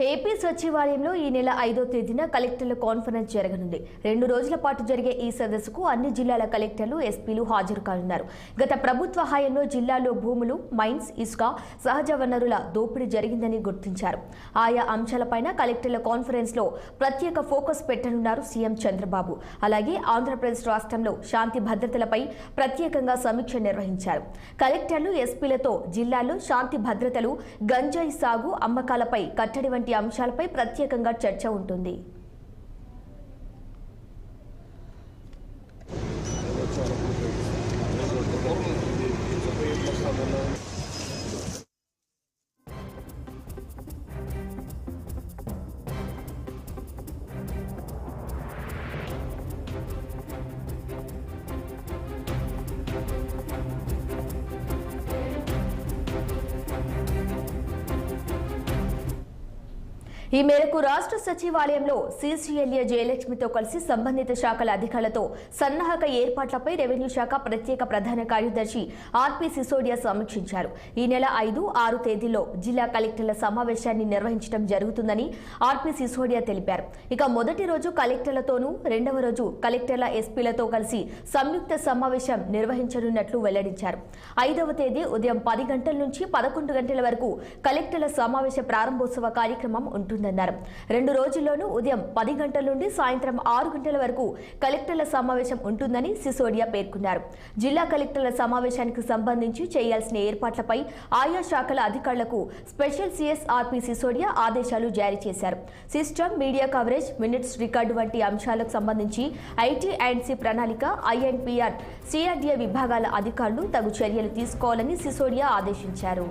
AP సచివాలయంలో ఈ నెల 5వ తేదీన కలెక్టర్ల కాన్ఫరెన్స్ జరగనుంది. 2 రోజుల పాటు జరిగే ఈ సదస్సుకు అన్ని జిల్లాల కలెక్టర్లు, ఎస్పీలు హాజరు కానున్నారు. గత ప్రభుత్వ హయాంలో జిల్లాలో భూములు, మైన్స్, ఇసుక, సహజ వనరుల దోపిడీ జరిగిందని గుర్తించారు. ఆయా అంశాలపైన కలెక్టర్ల కాన్ఫరెన్స్ లో ప్రత్యేక ఫోకస్ పెట్టనున్నారు సీఎం చంద్రబాబు. అలాగే ఆంధ్రప్రదేశ్ రాష్ట్రంలో శాంతి భద్రతలపై ప్రత్యేకంగా సమీక్ష నిర్వహించారు. కలెక్టర్లు, ఎస్పీలతో జిల్లాలో శాంతి భద్రతలు, గంజాయి సాగు, అమ్మకాలపై కట్టడి వంటి అంశాలపై ప్రత్యేకంగా చర్చ ఉంటుంది. ఈ మేరకు రాష్ట్ర సచివాలయంలో సీసీఎల్ఏ జయలక్ష్మితో కలిసి సంబంధిత శాఖల అధికారులతో సన్నాహక ఏర్పాట్లపై రెవెన్యూ శాఖ ప్రత్యేక ప్రధాన కార్యదర్శి ఆర్పీ సిసోడియా సమీక్షించారు. ఈ నెల 5, 6 తేదీల్లో జిల్లా కలెక్టర్ల సమావేశాన్ని నిర్వహించడం జరుగుతుందని ఆర్పీ సిసోడియా తెలిపారు. ఇక మొదటి రోజు కలెక్టర్లతోనూ, రెండవ రోజు కలెక్టర్ల, ఎస్పీలతో కలిసి సంయుక్త సమావేశం నిర్వహించనున్నట్లు వెల్లడించారు. 5వ తేదీ ఉదయం 10 గంటల నుంచి 11 గంటల వరకు కలెక్టర్ల సమావేశ ప్రారంభోత్సవ కార్యక్రమం ఉంటుంది. 2 రోజుల్లోనూ ఉదయం 10 గంటల నుండి సాయంత్రం 6 గంటల వరకు కలెక్టర్ల సమావేశం ఉంటుందని సిసోడియా పేర్కొన్నారు. జిల్లా కలెక్టర్ల సమావేశానికి సంబంధించి చేయాల్సిన ఏర్పాట్లపై ఆయా శాఖల అధికారులకు స్పెషల్ సీఎస్ ఆర్పీ సిసోడియా ఆదేశాలు జారీ చేశారు. System, media coverage, minutes record వంటి అంశాలకు సంబంధించి ఐటీ అండ్ సి ప్రణాళిక, ఐఎన్పిఆర్, సిఆర్డీఏ విభాగాల అధికారులు తగు చర్యలు తీసుకోవాలని సిసోడియా ఆదేశించారు.